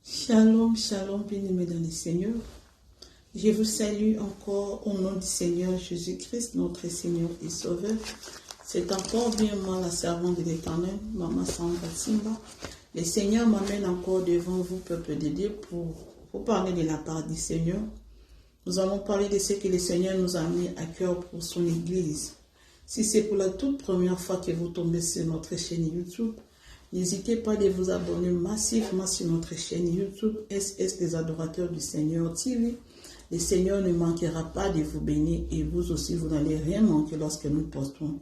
Shalom, shalom, bien-aimés dans le Seigneur. Je vous salue encore au nom du Seigneur Jésus-Christ, notre Seigneur et Sauveur. C'est encore bien moi, la servante de l'Éternel, Maman Sandra Simba. Le Seigneur m'amène encore devant vous, peuple de Dieu, pour vous parler de la part du Seigneur. Nous allons parler de ce que le Seigneur nous a mis à cœur pour son Église. Si c'est pour la toute première fois que vous tombez sur notre chaîne YouTube, n'hésitez pas de vous abonner massivement sur notre chaîne YouTube SS des Adorateurs du Seigneur TV. Le Seigneur ne manquera pas de vous bénir et vous aussi, vous n'allez rien manquer lorsque nous postons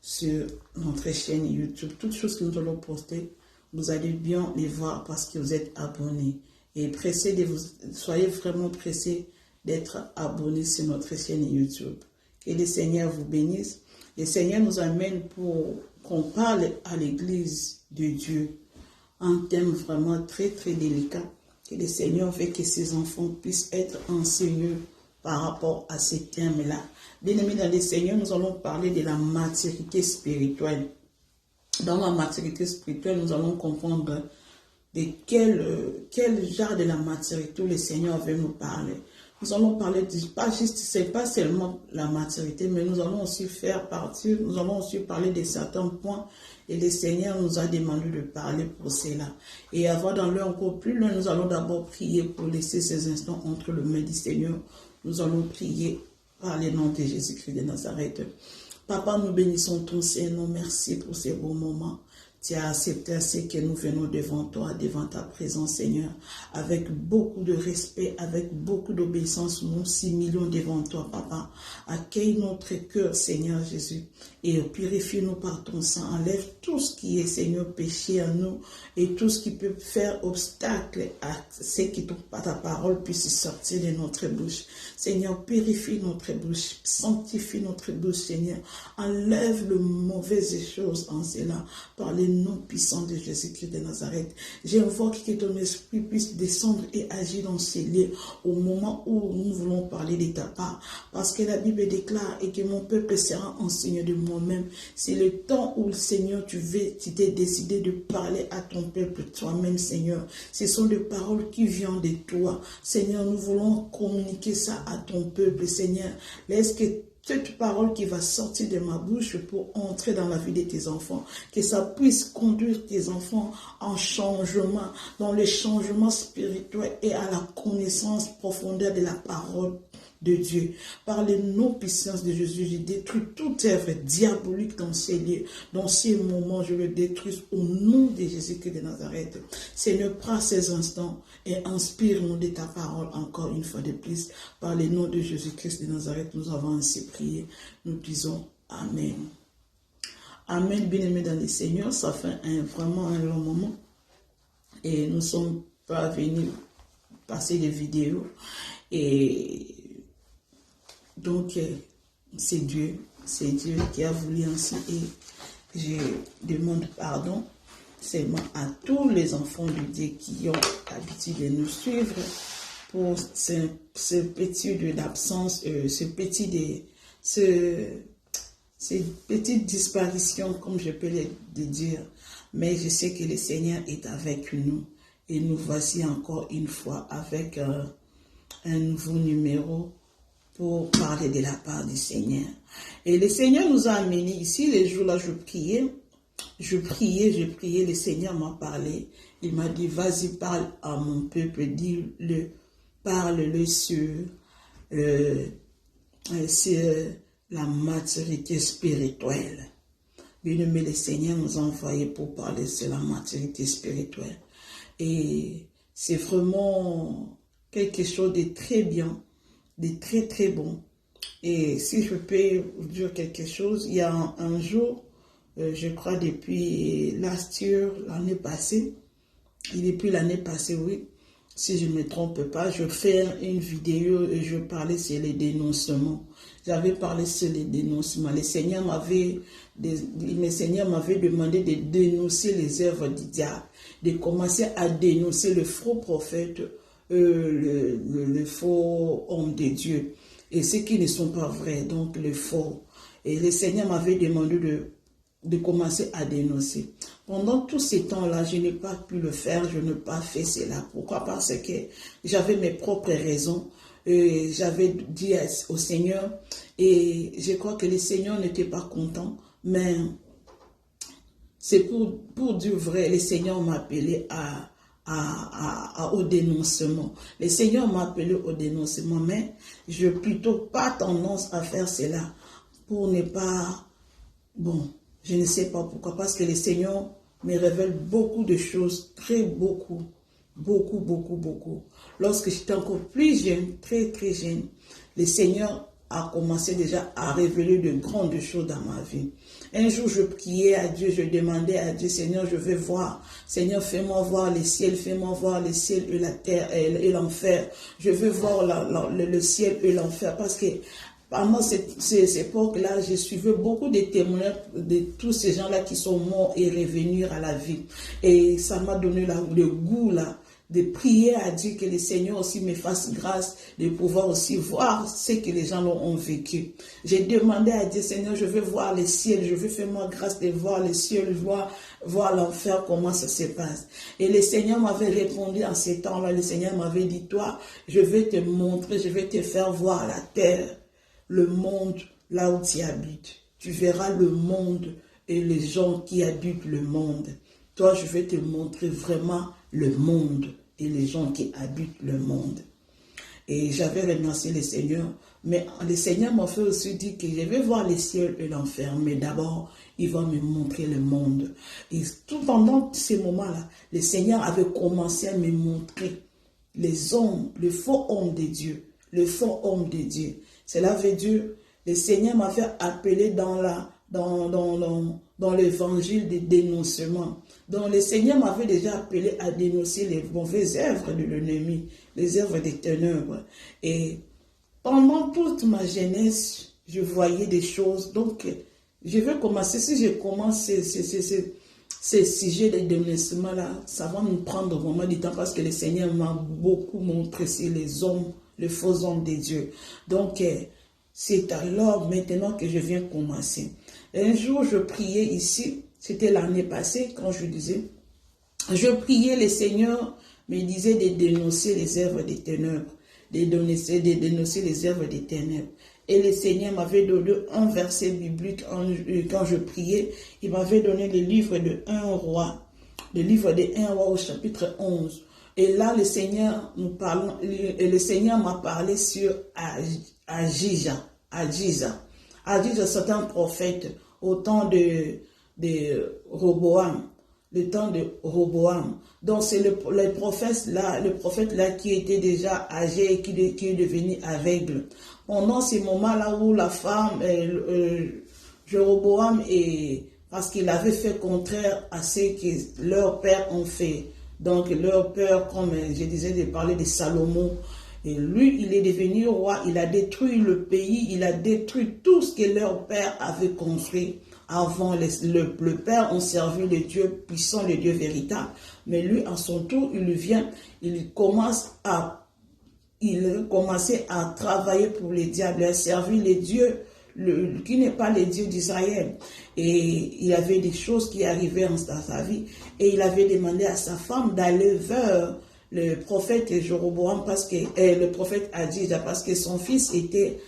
sur notre chaîne YouTube. Toutes choses que nous allons poster, vous allez bien les voir parce que vous êtes abonnés. Et pressés de vous, soyez vraiment pressés d'être abonnés sur notre chaîne YouTube. Que le Seigneur vous bénisse. Le Seigneur nous amène pour qu'on parle à l'Église de Dieu. Un thème vraiment très très délicat. Que le Seigneur veut que ses enfants puissent être enseignés par rapport à ces thèmes-là. Bien-aimés dans le Seigneur, nous allons parler de la maturité spirituelle. Dans la maturité spirituelle, nous allons comprendre de quel genre de la maturité le Seigneur veut nous parler. Nous allons parler c'est pas seulement la maturité, mais nous allons aussi nous allons aussi parler de certains points et le Seigneur nous a demandé de parler pour cela. Et avant d'aller encore plus loin, nous allons d'abord prier pour laisser ces instants entre les mains du Seigneur. Nous allons prier par le nom de Jésus-Christ de Nazareth. Papa, nous bénissons ton Seigneur, merci pour ces beaux moments. Tu as accepté ce que nous venons devant toi, devant ta présence, Seigneur, avec beaucoup de respect, avec beaucoup d'obéissance. Nous 6 millions devant toi, Papa. Accueille notre cœur, Seigneur Jésus, et purifie-nous par ton sang. Enlève tout ce qui est, Seigneur, péché en nous et tout ce qui peut faire obstacle à ce qui ta parole puisse sortir de notre bouche. Seigneur, purifie notre bouche, sanctifie notre bouche, Seigneur. Enlève les mauvaises choses en cela par les nom puissant de Jésus-Christ de Nazareth. J'invoque que ton esprit puisse descendre et agir dans ces lieux au moment où nous voulons parler de ta part. Parce que la Bible déclare et que mon peuple sera enseigné de moi-même. C'est le temps où, Seigneur, tu t'es décidé de parler à ton peuple toi-même, Seigneur. Ce sont des paroles qui viennent de toi. Seigneur, nous voulons communiquer ça à ton peuple, Seigneur. Laisse que cette parole qui va sortir de ma bouche pour entrer dans la vie de tes enfants, que ça puisse conduire tes enfants en changement, dans le changement spirituel et à la connaissance profondeur de la parole de Dieu. Par les non-puissances de Jésus, je détruis toute œuvre diabolique dans ces lieux, dans ces moments, je le détruis au nom de Jésus-Christ de Nazareth. Seigneur, prends ces instants et inspire-nous de ta parole encore une fois de plus. Par le nom de Jésus-Christ de Nazareth, nous avons ainsi prié. Nous disons Amen. Amen, bien-aimés dans le Seigneur. Ça fait vraiment un long moment et nous ne sommes pas venus passer des vidéos et donc, c'est Dieu qui a voulu ainsi et je demande pardon seulement à tous les enfants de Dieu qui ont l'habitude de nous suivre pour ce petit de l'absence, cette petite disparition, comme je peux le dire. Mais je sais que le Seigneur est avec nous et nous voici encore une fois avec un nouveau numéro pour parler de la part du Seigneur. Et le Seigneur nous a amenés ici, les jours-là, je priais, le Seigneur m'a parlé. Il m'a dit, vas-y, parle à mon peuple, dis-le, parle-le sur la maturité spirituelle. Bien-aimé, le Seigneur nous a envoyé pour parler sur la maturité spirituelle. Et c'est vraiment quelque chose de très bien, de très très bon. Et si je peux vous dire quelque chose, il y a un jour, je crois depuis l'année passée, oui, si je ne me trompe pas, je fais une vidéo et je parlais sur les dénoncements. J'avais parlé sur les dénoncements. Le Seigneur m'avait demandé de dénoncer les œuvres du diable, de commencer à dénoncer le faux prophète, le faux homme de Dieu et ceux qui ne sont pas vrais, donc le faux. Et le Seigneur m'avait demandé de commencer à dénoncer. Pendant tous ces temps-là, je n'ai pas pu le faire, je n'ai pas fait cela. Pourquoi? Parce que j'avais mes propres raisons. J'avais dit au Seigneur, et je crois que le Seigneur n'était pas content, mais c'est pour dire vrai, le Seigneur m'a appelé au dénoncement. Le Seigneur m'a appelé au dénoncement, mais je n'ai plutôt pas tendance à faire cela pour ne pas... Bon, je ne sais pas pourquoi, parce que le Seigneur me révèle beaucoup de choses, beaucoup. Lorsque j'étais encore plus jeune, très jeune, le Seigneur a commencé déjà à révéler de grandes choses dans ma vie. Un jour, je priais à Dieu, je demandais à Dieu, Seigneur, je veux voir. Seigneur, fais-moi voir le ciel, fais-moi voir le ciel et la terre et l'enfer. Je veux voir le ciel et l'enfer, parce que pendant ces époques-là, je suivais beaucoup de témoignages de tous ces gens-là qui sont morts et revenus à la vie. Et ça m'a donné le goût là de prier à Dieu que le Seigneur aussi me fasse grâce de pouvoir aussi voir ce que les gens ont vécu. J'ai demandé à Dieu, Seigneur, je veux voir le ciel, je veux faire moi grâce de voir le ciel, voir l'enfer, comment ça se passe. Et le Seigneur m'avait répondu en ces temps-là, le Seigneur m'avait dit, toi, je vais te montrer, je vais te faire voir la terre, le monde là où tu habites. Tu verras le monde et les gens qui habitent le monde. Toi, je vais te montrer vraiment le monde et les gens qui habitent le monde. Et j'avais remercié le Seigneur, mais le Seigneur m'a fait aussi dire que je vais voir le ciel et l'enfer, mais d'abord, il va me montrer le monde. Et tout pendant ces moments-là, le Seigneur avait commencé à me montrer les hommes, les faux hommes de Dieu, les faux hommes de Dieu. Cela veut dire, le Seigneur m'a fait appeler dans l'évangile des dénoncements. Donc le Seigneur m'avait déjà appelé à dénoncer les mauvaises œuvres de l'ennemi, les œuvres des ténèbres. Et pendant toute ma jeunesse, je voyais des choses. Donc je vais commencer, si je commence ces sujets de dénoncement là, ça va me prendre vraiment du temps parce que le Seigneur m'a beaucoup montré sur les hommes, les faux hommes de Dieu. Donc c'est alors maintenant que je viens commencer. Un jour, je priais ici, c'était l'année passée, quand je disais, je priais, le Seigneur me disait de dénoncer les œuvres des ténèbres, de dénoncer les œuvres des ténèbres. Et le Seigneur m'avait donné un verset biblique quand je priais, il m'avait donné le livre de 1 roi, le livre de 1 roi au chapitre 11. Et là, le Seigneur m'a parlé sur Agija, c'est un prophète au temps de Roboam, le temps de Roboam. Donc c'est le prophète là qui était déjà âgé et qui est devenu aveugle. Pendant ces moments-là où la femme, Jéroboam, parce qu'il avait fait contraire à ce que leurs pères ont fait. Donc leur père, comme je disais, de parler de Salomon, et lui, il est devenu roi, il a détruit le pays, il a détruit tout ce que leur père avait construit. Avant, le père ont servi le Dieu puissant, le Dieu véritable. Mais lui, à son tour, il commençait à travailler pour les diables, à servir les dieux qui n'est pas le Dieu d'Israël. Et il y avait des choses qui arrivaient dans sa vie. Et il avait demandé à sa femme d'aller vers le prophète Jéroboam, le prophète Adija, parce que son fils était,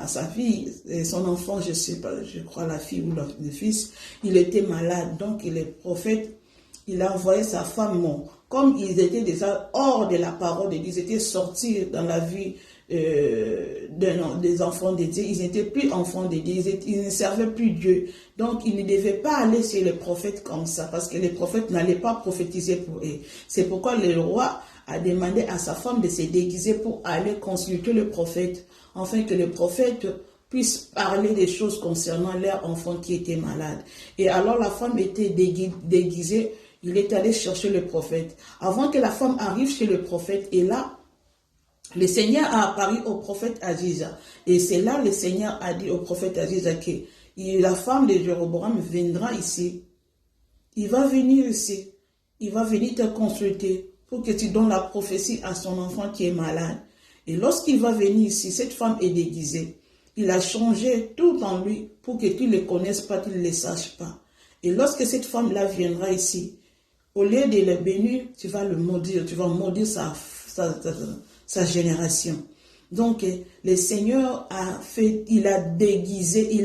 sa fille, son enfant, je sais pas, je crois la fille ou le fils, il était malade. Donc le prophète, il a envoyé sa femme, comme ils étaient déjà hors de la parole de Dieu, ils étaient sortis dans la vie des enfants de Dieu, ils n'étaient plus enfants de Dieu, ils ne servaient plus Dieu. Donc, ils ne devaient pas aller chez les prophètes comme ça, parce que les prophètes n'allaient pas prophétiser pour eux. C'est pourquoi le roi a demandé à sa femme de se déguiser pour aller consulter le prophète, afin que le prophète puisse parler des choses concernant leur enfant qui était malade. Et alors, la femme était déguisée, il est allé chercher le prophète. Avant que la femme arrive chez le prophète, et là, le Seigneur a apparu au prophète Agija. Et c'est là le Seigneur a dit au prophète Agija que la femme de Jéroboam viendra ici. Il va venir ici. Il va venir te consulter pour que tu donnes la prophétie à son enfant qui est malade. Et lorsqu'il va venir ici, cette femme est déguisée. Il a changé tout en lui pour que tu ne le connaisses pas, tu ne le saches pas. Et lorsque cette femme-là viendra ici, au lieu de le bénir, tu vas le maudire, tu vas maudire sa génération. Donc, le Seigneur a fait, il a déguisé,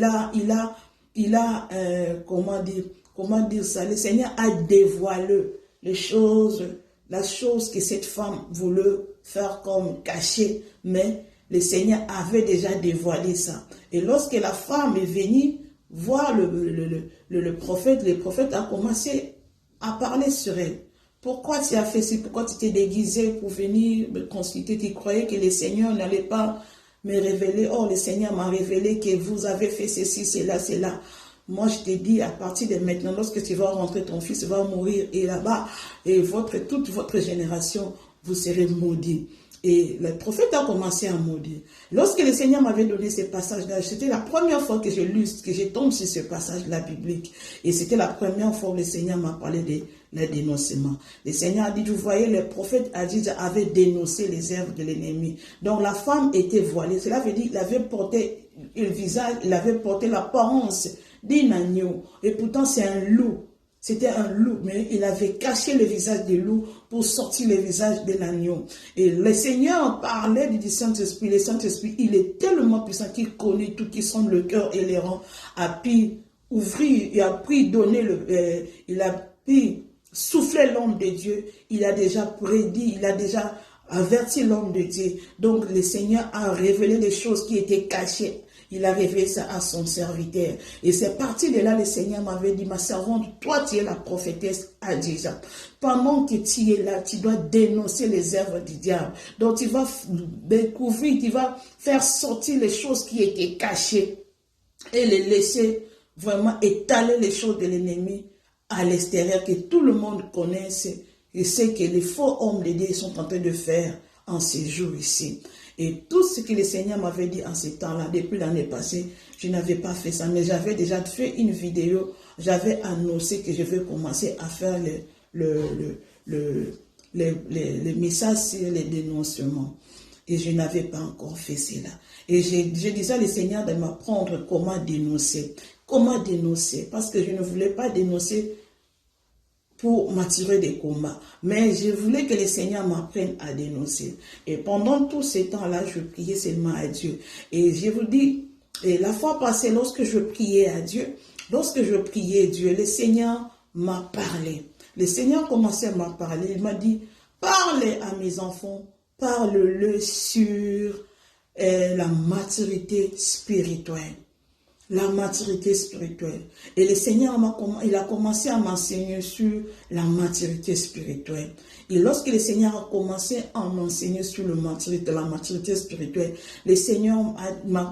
comment dire ça, le Seigneur a dévoilé les choses, la chose que cette femme voulait faire comme cachée, mais le Seigneur avait déjà dévoilé ça. Et lorsque la femme est venue voir le prophète a commencé à parler sur elle. Pourquoi tu as fait ça? Pourquoi tu t'es déguisé pour venir me consulter? Tu croyais que le Seigneur n'allait pas me révéler. Oh, le Seigneur m'a révélé que vous avez fait ceci, cela, cela. Moi, je t'ai dit, à partir de maintenant, lorsque tu vas rentrer, ton fils va mourir. Et là-bas, et toute votre génération, vous serez maudits. Et le prophète a commencé à maudire. Lorsque le Seigneur m'avait donné ces passages-là, c'était la première fois que je tombe sur ce passage-là biblique. Et c'était la première fois que le Seigneur m'a parlé des dénoncements. Le Seigneur a dit, vous voyez, le prophète avait dénoncé les œuvres de l'ennemi. Donc la femme était voilée. Cela veut dire qu'il avait porté le visage, il avait porté l'apparence d'un agneau. Et pourtant c'est un loup. C'était un loup, mais il avait caché le visage du loup pour sortir le visage de l'agneau. Et le Seigneur parlait du Saint-Esprit. Le Saint-Esprit, il est tellement puissant qu'il connaît tout, qui sonde le cœur et les rangs, a pu ouvrir, il a pu donner il a pu souffler l'homme de Dieu. Il a déjà prédit, il a déjà averti l'homme de Dieu. Donc le Seigneur a révélé les choses qui étaient cachées. Il a révélé ça à son serviteur. Et c'est parti de là, le Seigneur m'avait dit, ma servante, toi tu es la prophétesse Adija. Pendant que tu es là, tu dois dénoncer les œuvres du diable. Donc tu vas découvrir, tu vas faire sortir les choses qui étaient cachées et les laisser vraiment étaler les choses de l'ennemi à l'extérieur, que tout le monde connaisse et sait que les faux hommes de Dieu sont en train de faire en ces jours ici. Et tout ce que le Seigneur m'avait dit en ces temps-là, depuis l'année passée, je n'avais pas fait ça, mais j'avais déjà fait une vidéo, j'avais annoncé que je vais commencer à faire les messages sur les dénoncements. Et je n'avais pas encore fait cela. Et je disais au Seigneur de m'apprendre comment dénoncer. Comment dénoncer? Parce que je ne voulais pas dénoncer pour m'attirer des combats. Mais je voulais que le Seigneur m'apprenne à dénoncer. Et pendant tout ce temps-là, je priais seulement à Dieu. Et je vous dis, et la fois passée, lorsque je priais à Dieu, le Seigneur m'a parlé. Le Seigneur commençait à me parler. Il m'a dit, parlez à mes enfants, parle-le sur la maturité spirituelle. La maturité spirituelle. Et le Seigneur il a commencé à m'enseigner sur la maturité spirituelle. Et lorsque le Seigneur a commencé à m'enseigner sur la maturité spirituelle, le Seigneur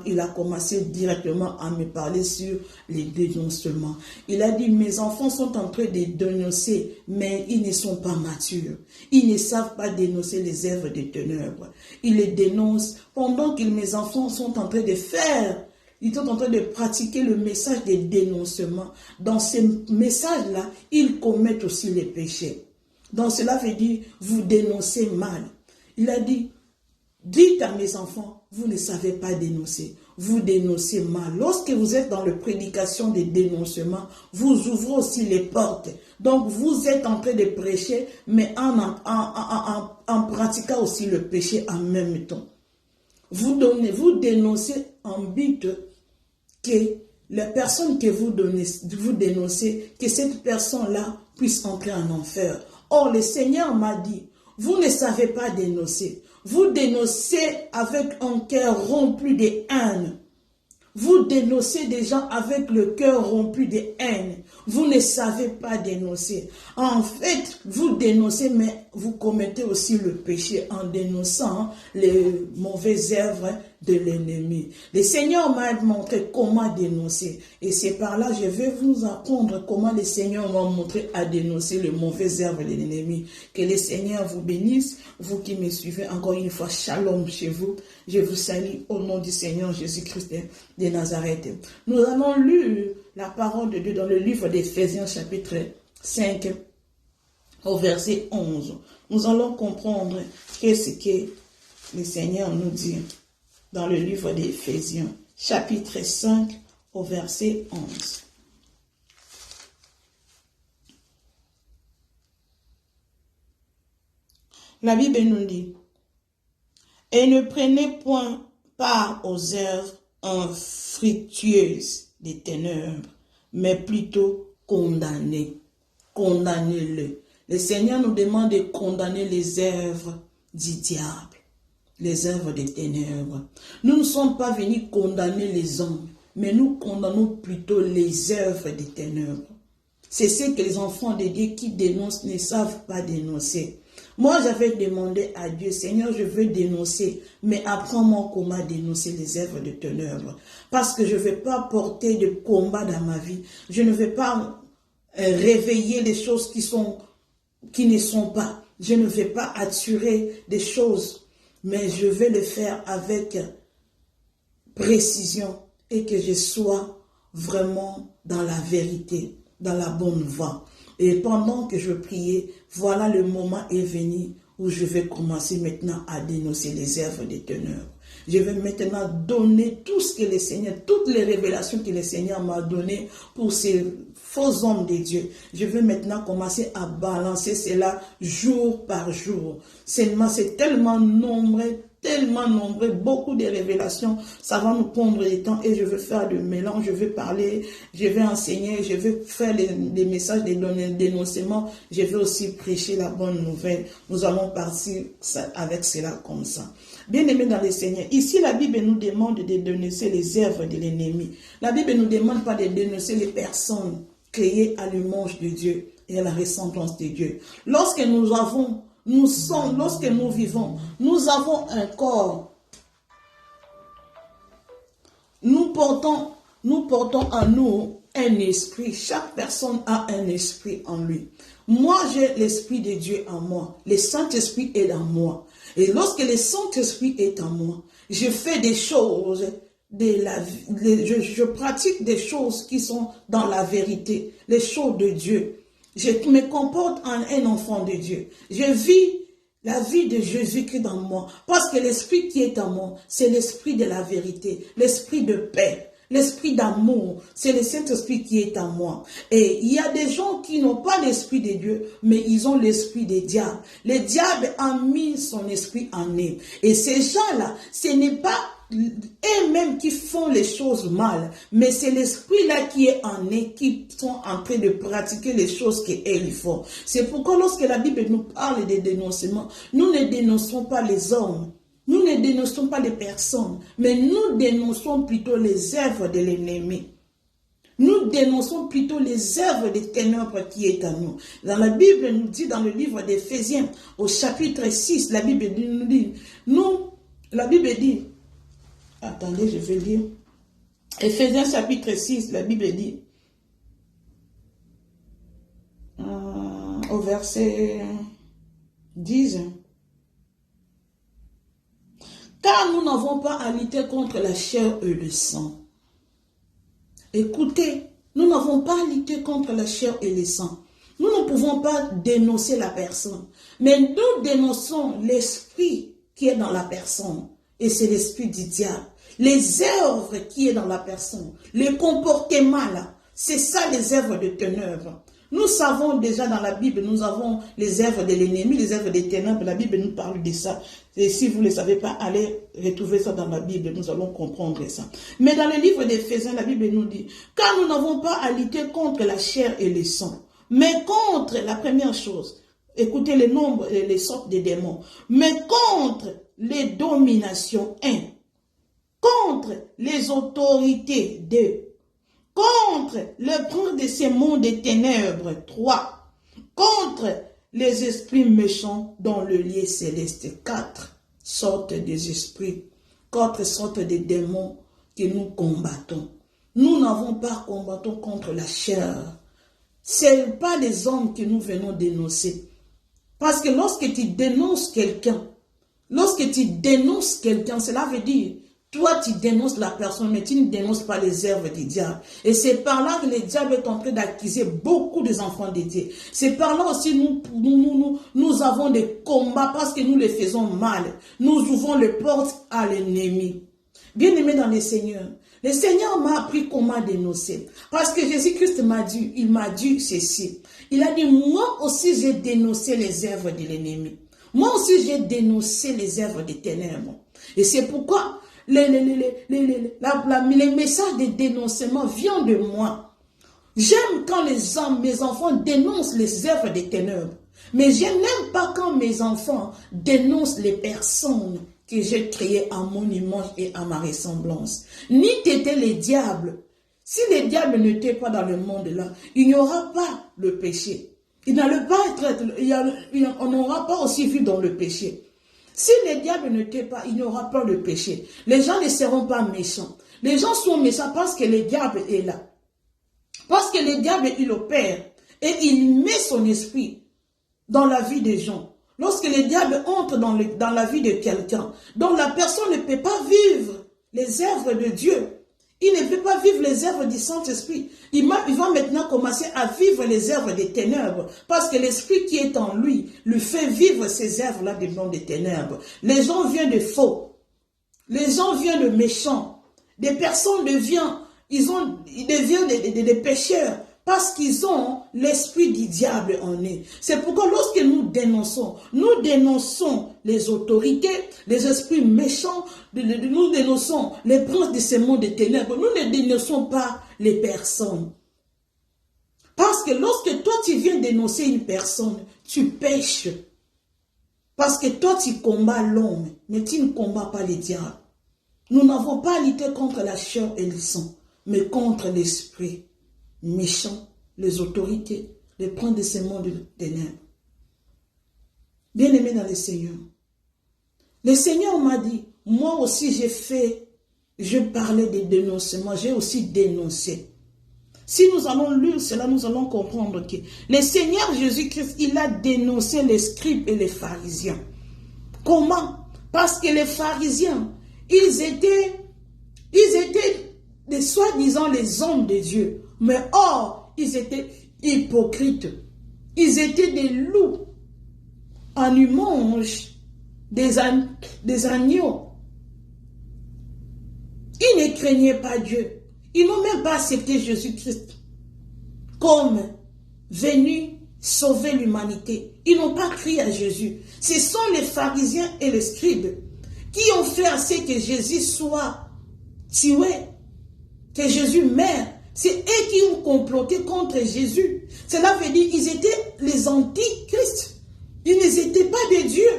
il a commencé directement à me parler sur les dénoncements. Il a dit, mes enfants sont en train de dénoncer, mais ils ne sont pas matures. Ils ne savent pas dénoncer les œuvres des ténèbres. Ils les dénoncent pendant que mes enfants sont en train de faire. Ils sont en train de pratiquer le message des dénoncements. Dans ces messages-là, ils commettent aussi les péchés. Donc cela veut dire, vous dénoncez mal. Il a dit, dites à mes enfants, vous ne savez pas dénoncer. Vous dénoncez mal. Lorsque vous êtes dans la prédication des dénoncements, vous ouvrez aussi les portes. Donc vous êtes en train de prêcher, mais en pratiquant aussi le péché en même temps. Vous dénoncez en but que la personne que vous dénoncez, que cette personne-là puisse entrer en enfer. Or, le Seigneur m'a dit, vous ne savez pas dénoncer. Vous dénoncez avec un cœur rempli de haine. Vous dénoncez des gens avec le cœur rempli de haine. Vous ne savez pas dénoncer. En fait, vous dénoncez, mais vous commettez aussi le péché en dénonçant les mauvaises œuvres de l'ennemi. Le Seigneur m'a montré comment dénoncer. Et c'est par là, je vais vous apprendre comment le Seigneur m'a montré à dénoncer les mauvaises œuvres de l'ennemi. Que le Seigneur vous bénisse. Vous qui me suivez, encore une fois, shalom chez vous. Je vous salue au nom du Seigneur Jésus-Christ de Nazareth. Nous allons lire la parole de Dieu dans le livre d'Éphésiens chapitre 5 au verset 11. Nous allons comprendre qu'est-ce que le Seigneur nous dit dans le livre d'Éphésiens chapitre 5 au verset 11. La Bible nous dit, et ne prenez point part aux œuvres infructueuses des ténèbres, mais plutôt condamnez. Condamnez-le. Le Seigneur nous demande de condamner les œuvres du diable, les œuvres des ténèbres. Nous ne sommes pas venus condamner les hommes, mais nous condamnons plutôt les œuvres des ténèbres. C'est ce que les enfants de Dieu qui dénoncent ne savent pas dénoncer. Moi, j'avais demandé à Dieu, Seigneur, je veux dénoncer, mais apprends-moi comment dénoncer les œuvres de ténèbres. Parce que je ne vais pas porter de combat dans ma vie. Je ne vais pas réveiller les choses qui ne sont pas. Je ne vais pas attirer des choses, mais je vais le faire avec précision et que je sois vraiment dans la vérité, dans la bonne voie. Et pendant que je priais, voilà le moment est venu où je vais commencer maintenant à dénoncer les œuvres des ténèbres. Je vais maintenant donner tout ce que le Seigneur, toutes les révélations que le Seigneur m'a données pour ces faux hommes de Dieu. Je vais maintenant commencer à balancer cela jour par jour. Seulement, c'est tellement nombreux, beaucoup de révélations, ça va nous prendre du temps et je vais faire le mélange, je vais parler, je vais enseigner, je vais faire des messages, des dénoncements, je vais aussi prêcher la bonne nouvelle. Nous allons partir avec cela comme ça. Bien-aimés dans le Seigneur, ici la Bible nous demande de dénoncer les œuvres de l'ennemi. La Bible ne nous demande pas de dénoncer les personnes créées à l'image de Dieu et à la ressemblance de Dieu. Lorsque lorsque nous vivons, nous avons un corps. Nous portons en nous un esprit. Chaque personne a un esprit en lui. Moi, j'ai l'esprit de Dieu en moi. Le Saint-Esprit est en moi. Et lorsque le Saint-Esprit est en moi, je fais des choses je pratique des choses qui sont dans la vérité, les choses de Dieu. Je me comporte en un enfant de Dieu. Je vis la vie de Jésus-Christ dans moi. Parce que l'esprit qui est en moi, c'est l'esprit de la vérité, l'esprit de paix, l'esprit d'amour. C'est le Saint-Esprit qui est en moi. Et il y a des gens qui n'ont pas l'esprit de Dieu, mais ils ont l'esprit des diables. Le diable a mis son esprit en eux. Et ces gens-là, ce n'est pas eux-mêmes qui font les choses mal, mais c'est l'esprit-là qui est en eux, qui sont en train de pratiquer les choses qu'ils font. C'est pourquoi lorsque la Bible nous parle de dénoncement, nous ne dénonçons pas les hommes, nous ne dénonçons pas les personnes, mais nous dénonçons plutôt les œuvres de l'ennemi. Nous dénonçons plutôt les œuvres des ténèbres qui est en nous. Dans la Bible nous dit, dans le livre d'Éphésiens, au chapitre 6, la Bible nous dit, attendez, je vais lire. Éphésiens chapitre 6, la Bible dit, au verset 10, car nous n'avons pas à lutter contre la chair et le sang. Écoutez, nous n'avons pas à lutter contre la chair et le sang. Nous ne pouvons pas dénoncer la personne, mais nous dénonçons l'esprit qui est dans la personne. Et c'est l'esprit du diable. Les œuvres qui est dans la personne, les comportements là, c'est ça les œuvres de ténèbres. Nous savons déjà dans la Bible, nous avons les œuvres de l'ennemi, les œuvres des ténèbres. La Bible nous parle de ça. Et si vous ne le savez pas, allez retrouver ça dans la Bible, nous allons comprendre ça. Mais dans le livre d'Éphésiens, la Bible nous dit, car nous n'avons pas à lutter contre la chair et le sang, mais contre la première chose, écoutez les nombres et les sortes de démons, mais contre les dominations, contre les autorités, contre le prince de ces mondes des ténèbres, 3, contre les esprits méchants dans le lieu céleste, 4 sortes des esprits, 4 sortes de démons que nous combattons. Nous n'avons pas combattu contre la chair. Ce n'est pas les hommes que nous venons dénoncer. Parce que lorsque tu dénonces quelqu'un, cela veut dire, toi tu dénonces la personne, mais tu ne dénonces pas les œuvres du diable. Et c'est par là que le diable est en train d'accuser beaucoup des enfants de Dieu. C'est par là aussi nous avons des combats parce que nous les faisons mal. Nous ouvrons les portes à l'ennemi. Bien-aimé dans le Seigneur m'a appris comment dénoncer. Parce que Jésus-Christ il m'a dit ceci. Il a dit, moi aussi j'ai dénoncé les œuvres de l'ennemi. Moi aussi, j'ai dénoncé les œuvres des ténèbres. Et c'est pourquoi les messages de dénoncement viennent de moi. J'aime quand mes enfants dénoncent les œuvres des ténèbres. Mais je n'aime pas quand mes enfants dénoncent les personnes que j'ai créées à mon image et à ma ressemblance. Ni t'étais les diables. Si les diables n'étaient pas dans le monde là, il n'y aura pas le péché. On n'aura pas aussi vu dans le péché. Si les diables n'étaient pas, il n'y aura pas le péché. Les gens ne seront pas méchants. Les gens sont méchants parce que le diable est là. Parce que le diable, il opère. Et il met son esprit dans la vie des gens. Lorsque le diable entre dans la vie de quelqu'un, donc la personne ne peut pas vivre les œuvres de Dieu. Il ne peut pas vivre les œuvres du Saint-Esprit. Il va maintenant commencer à vivre les œuvres des ténèbres. Parce que l'Esprit qui est en lui fait vivre ces œuvres-là des noms des ténèbres. Les gens viennent de faux. Les gens viennent de méchants. Des personnes deviennent des pécheurs. Parce qu'ils ont l'esprit du diable en eux. C'est pourquoi lorsque nous dénonçons les autorités, les esprits méchants, nous dénonçons les princes de ce monde des ténèbres, nous ne dénonçons pas les personnes. Parce que lorsque toi tu viens dénoncer une personne, tu pêches. Parce que toi tu combats l'homme, mais tu ne combats pas les diables. Nous n'avons pas lutté contre la chair et le sang, mais contre l'esprit méchants, les autorités, les princes de ce monde de ténèbres. Bien-aimé dans le Seigneur m'a dit, moi aussi je parlais des dénoncements, j'ai aussi dénoncé. Si nous allons lire cela, nous allons comprendre que le Seigneur Jésus-Christ, il a dénoncé les scribes et les pharisiens. Comment? Parce que les pharisiens, ils étaient des soi-disant les hommes de Dieu. Mais or, ils étaient hypocrites. Ils étaient des loups. En image des agneaux. Ils ne craignaient pas Dieu. Ils n'ont même pas accepté Jésus-Christ comme venu sauver l'humanité. Ils n'ont pas crié à Jésus. Ce sont les pharisiens et les scribes qui ont fait à ce que Jésus soit tué, que Jésus meure. C'est eux qui ont comploté contre Jésus. Cela veut dire qu'ils étaient les antichrists. Ils n'étaient pas de Dieu.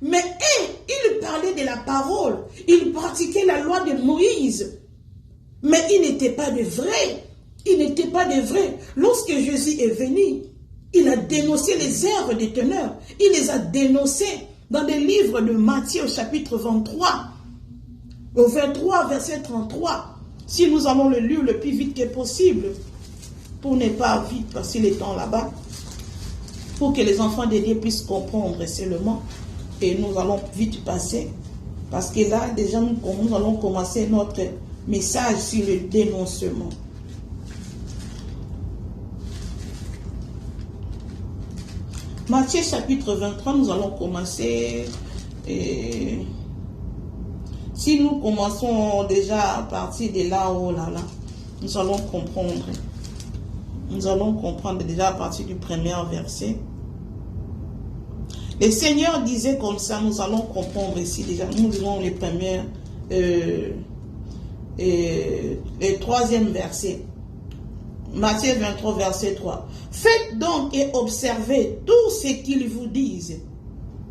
Mais eux, ils parlaient de la parole. Ils pratiquaient la loi de Moïse. Mais ils n'étaient pas de vrais. Ils n'étaient pas de vrais. Lorsque Jésus est venu, il a dénoncé les œuvres des ténèbres. Il les a dénoncés dans des livres de Matthieu au chapitre 23. Au 23, verset 33. Si nous allons le lire le plus vite que possible, pour ne pas vite passer le temps là-bas, pour que les enfants de Dieu puissent comprendre seulement, et nous allons vite passer, parce que là, déjà, nous allons commencer notre message sur le dénoncement. Matthieu chapitre 23, nous allons commencer... Si nous commençons déjà à partir de là, oh là là, nous allons comprendre. Nous allons comprendre déjà à partir du premier verset. Le Seigneur disait comme ça, nous allons comprendre ici déjà. Nous lisons les premiers, le troisième verset. Matthieu 23, verset 3. Faites donc et observez tout ce qu'ils vous disent,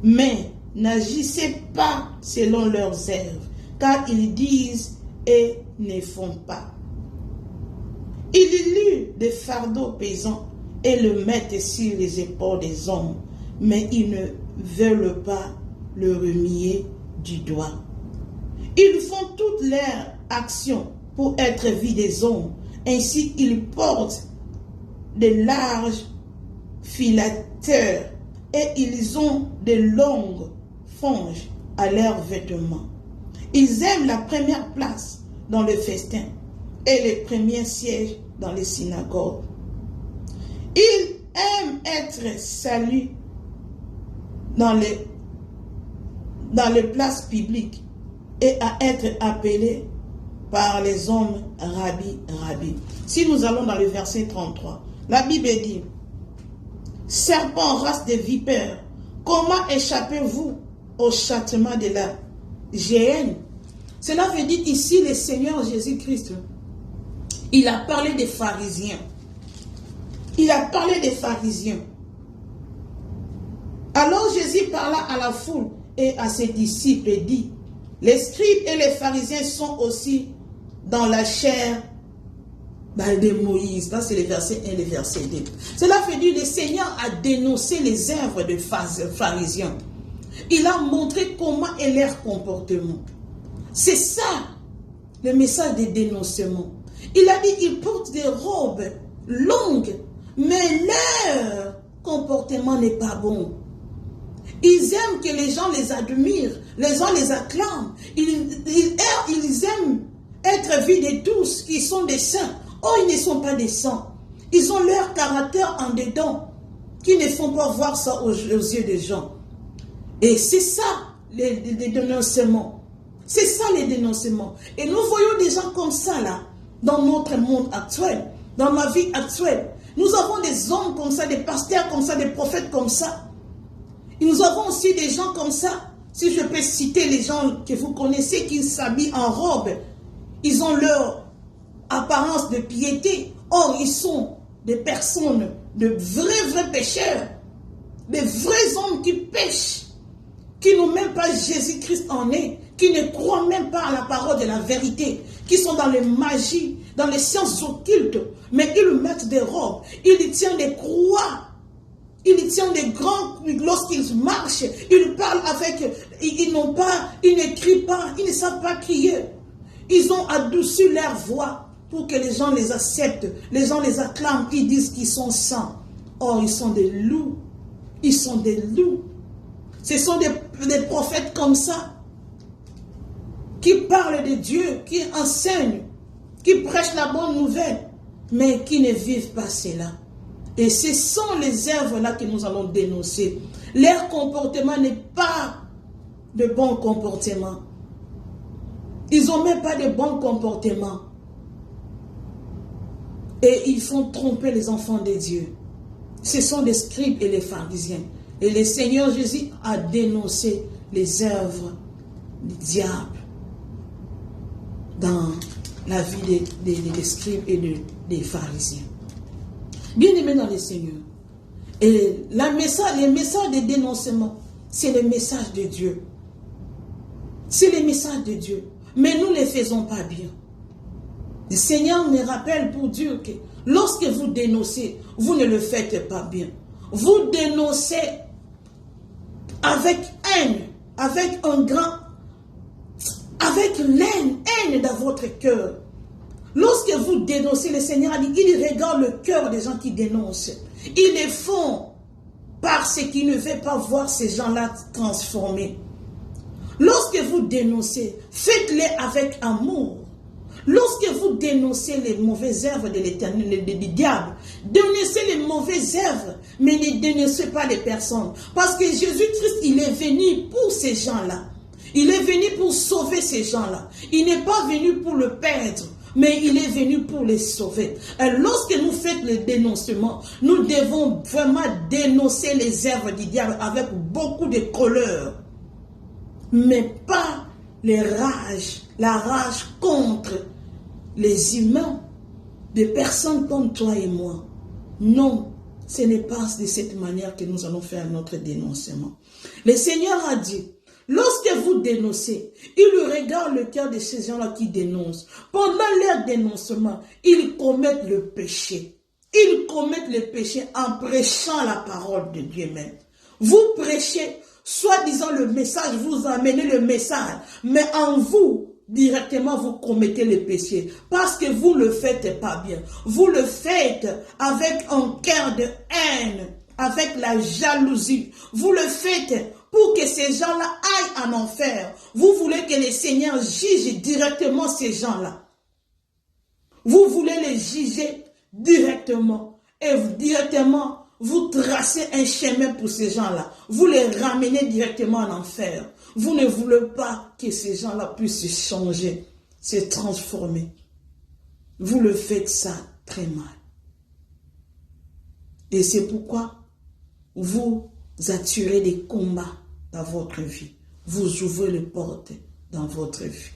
mais n'agissez pas selon leurs œuvres, car ils disent et ne font pas. Ils luent des fardeaux pesants et le mettent sur les épaules des hommes, mais ils ne veulent pas le remuer du doigt. Ils font toutes leurs actions pour être vus des hommes. Ainsi, ils portent de larges filateurs et ils ont de longues franges à leurs vêtements. Ils aiment la première place dans le festin et les premiers sièges dans les synagogues. Ils aiment être salués dans les places publiques et à être appelés par les hommes Rabbi, Rabbi. Si nous allons dans le verset 33, la Bible dit: serpent, race de vipères, Comment échappez-vous au châtiment de la géhenne? Cela veut dire ici le Seigneur Jésus-Christ. Il a parlé des pharisiens. Il a parlé des pharisiens. Alors Jésus parla à la foule et à ses disciples et dit, les scribes et les pharisiens sont aussi dans la chair de Moïse. Là, c'est le verset 1 et le verset 2. Cela veut dire que le Seigneur a dénoncé les œuvres des pharisiens. Il a montré comment est leur comportement. C'est ça, le message de dénoncement. Il a dit, ils portent des robes longues, mais leur comportement n'est pas bon. Ils aiment que les gens les admirent, les gens les acclament. Ils aiment être vus de tous qui sont des saints. Oh, ils ne sont pas des saints. Ils ont leur caractère en dedans, qui ne font pas voir ça aux yeux des gens. Et c'est ça, les dénoncements. C'est ça, les dénoncements. Et nous voyons des gens comme ça, là, dans notre monde actuel, dans ma vie actuelle. Nous avons des hommes comme ça, des pasteurs comme ça, des prophètes comme ça. Et nous avons aussi des gens comme ça. Si je peux citer les gens que vous connaissez qui s'habillent en robe, ils ont leur apparence de piété. Or, ils sont des personnes, de vrais pécheurs, des vrais hommes qui pêchent, qui n'ont même pas Jésus-Christ en eux, qui ne croient même pas à la parole de la vérité, qui sont dans les magies, dans les sciences occultes, mais ils mettent des robes, ils tiennent des croix, ils tiennent des grands, lorsqu'ils marchent, ils parlent avec, ils n'écrivent pas, ils ne savent pas crier. Ils ont adouci leur voix pour que les gens les acceptent, les gens les acclament, ils disent qu'ils sont saints. Or, ils sont des loups, ils sont des loups. Ce sont des prophètes comme ça, qui parlent de Dieu, qui enseignent, qui prêchent la bonne nouvelle, mais qui ne vivent pas cela. Et ce sont les œuvres-là que nous allons dénoncer. Leur comportement n'est pas de bon comportement. Ils n'ont même pas de bon comportement. Et ils font tromper les enfants de Dieu. Ce sont les scribes et les pharisiens. Et le Seigneur Jésus a dénoncé les œuvres du diable dans la vie des scribes et des pharisiens. Bien aimés dans le Seigneur. Et le message de dénoncement, c'est le message de Dieu. C'est le message de Dieu. Mais nous ne le faisons pas bien. Le Seigneur me rappelle pour dire que lorsque vous dénoncez, vous ne le faites pas bien. Vous dénoncez avec haine, avec haine dans votre cœur. Lorsque vous dénoncez, le Seigneur a dit, il regarde le cœur des gens qui dénoncent. Ils le font parce qu'ils ne veulent pas voir ces gens-là transformés. Lorsque vous dénoncez, faites-le avec amour. Lorsque vous dénoncez les mauvaises œuvres de l'éternel, du diable, dénoncez les mauvaises œuvres, mais ne dénoncez pas les personnes. Parce que Jésus-Christ, il est venu pour ces gens-là. Il est venu pour sauver ces gens-là. Il n'est pas venu pour le perdre, mais il est venu pour les sauver. Et lorsque nous faisons le dénoncement, nous devons vraiment dénoncer les œuvres du diable avec beaucoup de colère. Mais pas la rage contre les humains, des personnes comme toi et moi. Non, ce n'est pas de cette manière que nous allons faire notre dénoncement. Le Seigneur a dit, lorsque vous dénoncez, il regarde le cœur de ces gens-là qui dénoncent. Pendant leur dénoncement, ils commettent le péché. Ils commettent le péché en prêchant la parole de Dieu même. Vous prêchez, soi-disant le message, vous amenez le message, mais en vous, directement, vous commettez le péché. Parce que vous ne le faites pas bien. Vous le faites avec un cœur de haine, avec la jalousie. Vous le faites pour que ces gens-là aillent en enfer. Vous voulez que le Seigneur juge directement ces gens-là. Vous voulez les juger directement. Et directement, vous tracez un chemin pour ces gens-là. Vous les ramenez directement en enfer. Vous ne voulez pas que ces gens-là puissent se changer, se transformer. Vous le faites ça très mal. Et c'est pourquoi vous attirez des combats dans votre vie. Vous ouvrez les portes dans votre vie.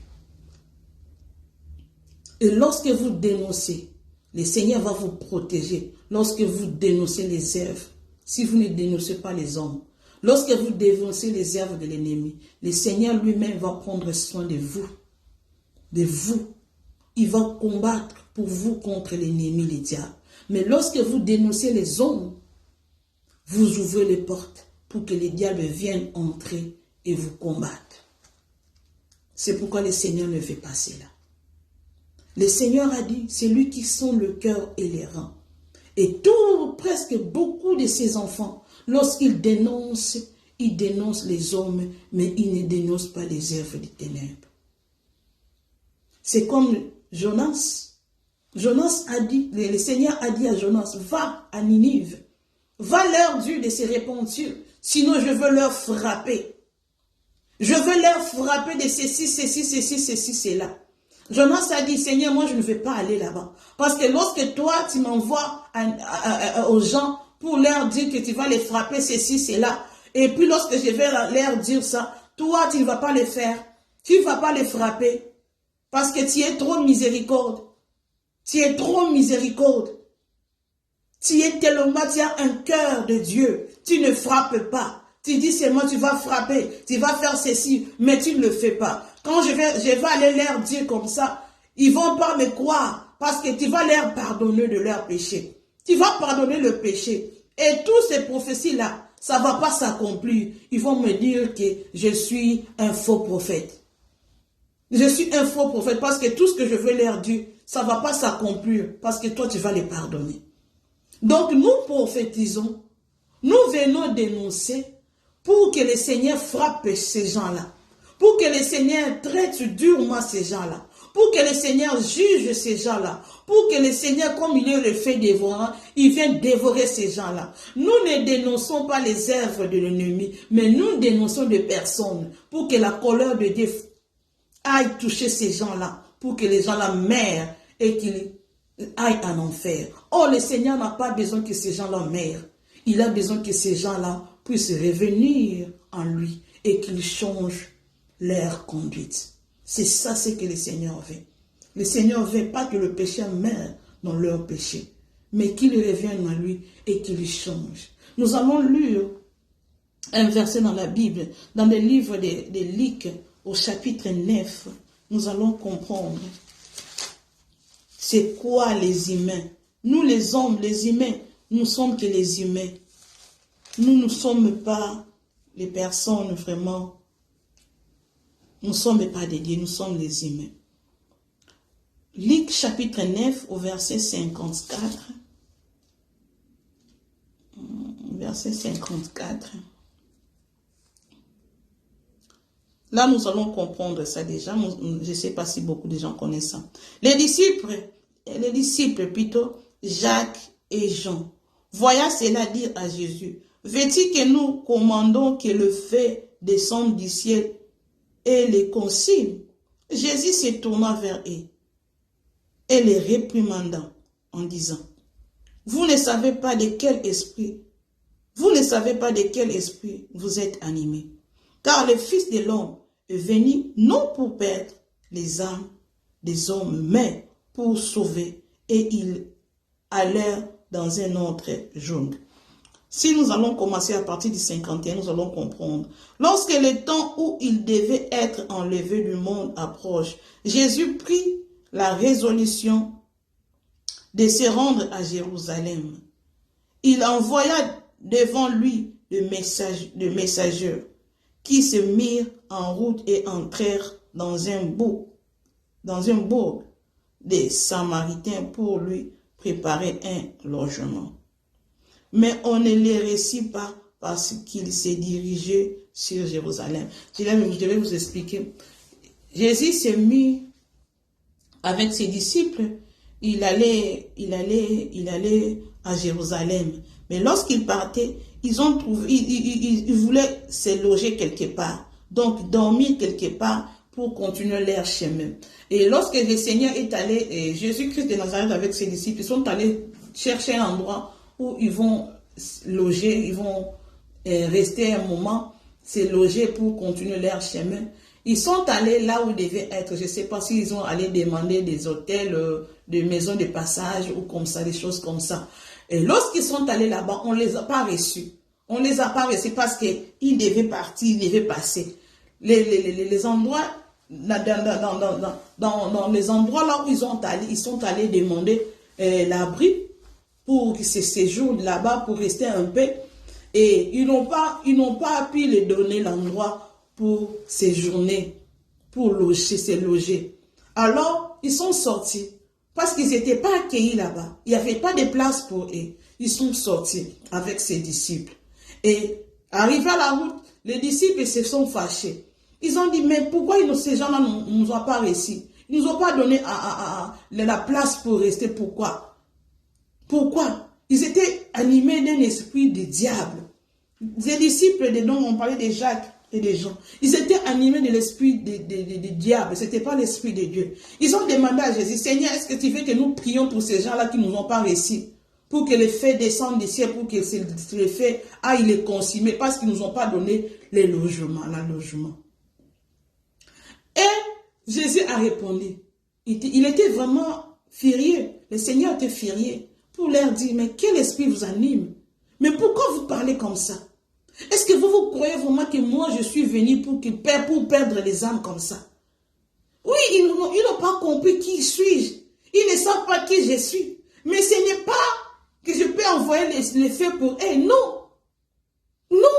Et lorsque vous dénoncez, le Seigneur va vous protéger. Lorsque vous dénoncez les œuvres, si vous ne dénoncez pas les hommes, lorsque vous dénoncez les œuvres de l'ennemi, le Seigneur lui-même va prendre soin de vous. De vous. Il va combattre pour vous contre l'ennemi, le diable. Mais lorsque vous dénoncez les hommes, vous ouvrez les portes pour que les diables viennent entrer et vous combattre. C'est pourquoi le Seigneur ne fait pas cela. Le Seigneur a dit, c'est lui qui sonde le cœur et les reins. Et presque beaucoup de ses enfants, lorsqu'ils dénoncent, ils dénoncent les hommes, mais ils ne dénoncent pas les œuvres des ténèbres. C'est comme Jonas. Jonas a dit, le Seigneur a dit à Jonas, va à Ninive, va leur dire de se repentir, sinon je veux leur frapper. Je veux leur frapper de ceci, cela. Jonas a dit, Seigneur, moi je ne vais pas aller là-bas. Parce que lorsque toi, tu m'envoies aux gens pour leur dire que tu vas les frapper, ceci, cela. Et puis lorsque je vais leur dire ça, toi, tu ne vas pas les faire. Tu ne vas pas les frapper. Parce que tu es trop miséricorde. Tu es trop miséricorde. Tu es tellement, tu as un cœur de Dieu. Tu ne frappes pas. Tu dis seulement tu vas frapper, tu vas faire ceci, mais tu ne le fais pas. Quand je vais aller leur dire comme ça, ils vont pas me croire parce que tu vas leur pardonner de leur péché. Tu vas pardonner le péché. Et toutes ces prophéties-là, ça ne va pas s'accomplir. Ils vont me dire que je suis un faux prophète. Je suis un faux prophète parce que tout ce que je veux leur dire, ça ne va pas s'accomplir parce que toi, tu vas les pardonner. Donc, nous prophétisons, nous venons dénoncer pour que le Seigneur frappe ces gens-là, pour que le Seigneur traite durement ces gens-là, pour que le Seigneur juge ces gens-là, pour que le Seigneur, comme il est le fait dévorant, il vienne dévorer ces gens-là. Nous ne dénonçons pas les œuvres de l'ennemi, mais nous dénonçons des personnes, pour que la colère de Dieu aille toucher ces gens-là, pour que les gens-là meurent et qu'ils aillent en enfer. Oh, le Seigneur n'a pas besoin que ces gens-là meurent. Il a besoin que ces gens-là puissent revenir en lui et qu'ils changent leur conduite. C'est ça ce que le Seigneur veut. Le Seigneur ne veut pas que le pécheur meure dans leur péché, mais qu'ils reviennent à lui et qu'ils changent. Nous allons lire un verset dans la Bible, dans le livre de Luc, au chapitre 9. Nous allons comprendre c'est quoi les humains. Nous les hommes, les humains, nous sommes que les humains. Nous ne sommes pas les personnes vraiment. Nous ne sommes pas des dieux, nous sommes les humains. Luc chapitre 9 au verset 54. Verset 54. Là, nous allons comprendre ça déjà. Je ne sais pas si beaucoup de gens connaissent ça. Les disciples plutôt, Jacques et Jean, voyant cela dire à Jésus, veux-tu que nous commandons que le feu descende du ciel et les consigne? Jésus se tourna vers eux et les réprimanda en disant, vous ne savez pas de quel esprit vous êtes animés. Car le Fils de l'homme est venu non pour perdre les âmes des hommes, mais pour sauver. Et ils allèrent dans un autre jungle. Si nous allons commencer à partir du 51, nous allons comprendre. Lorsque le temps où il devait être enlevé du monde approche, Jésus prit la résolution de se rendre à Jérusalem. Il envoya devant lui de messagers qui se mirent en route et entrèrent dans un bourg des Samaritains pour lui préparer un logement. Mais on ne les réussit pas parce qu'il s'est dirigé sur Jérusalem. Je vais vous expliquer. Jésus s'est mis avec ses disciples. Il allait à Jérusalem. Mais lorsqu'il partait, ils voulaient se loger quelque part. Donc, dormir quelque part pour continuer leur chemin. Et lorsque le Seigneur est allé, Jésus-Christ de Nazareth avec ses disciples, ils sont allés chercher un endroit où ils vont loger, ils vont rester un moment, se loger pour continuer leur chemin. Ils sont allés là où ils devaient être. Je ne sais pas s'ils ont allé demander des hôtels, des maisons de passage ou comme ça, des choses comme ça. Et lorsqu'ils sont allés là-bas, on ne les a pas reçus. On ne les a pas reçus parce qu'ils devaient partir, ils devaient passer. Les endroits, dans les endroits là où ils sont allés demander l'abri pour ce séjour là-bas, pour rester un peu. Et ils n'ont pas pu les donner l'endroit pour séjourner, pour se loger. Alors, ils sont sortis parce qu'ils n'étaient pas accueillis là-bas. Il n'y avait pas de place pour eux. Ils sont sortis avec ses disciples. Et arrivé à la route, les disciples se sont fâchés. Ils ont dit, mais pourquoi ces gens-là ne nous ont pas reçus? Ils ne nous ont pas donné la place pour rester. Pourquoi? Pourquoi? Ils étaient animés d'un esprit de diable. Les disciples dont on parlait de Jacques et des gens, ils étaient animés de l'esprit de diable. Ce n'était pas l'esprit de Dieu. Ils ont demandé à Jésus, Seigneur, est-ce que tu veux que nous prions pour ces gens-là qui ne nous ont pas reçus? Pour que les faits descendent du ciel, pour que les faits aillent les consumer, parce qu'ils ne nous ont pas donné les logements, l'allogement. Et Jésus a répondu. Il était vraiment furieux. Le Seigneur était furieux pour leur dire, mais quel esprit vous anime? Mais pourquoi vous parlez comme ça? Est-ce que vous croyez vraiment que moi je suis venu pour perdre les âmes comme ça? Oui, ils n'ont pas compris qui suis-je. Ils ne savent pas qui je suis. Mais ce n'est pas que je peux envoyer les faits pour eux. Non. Non.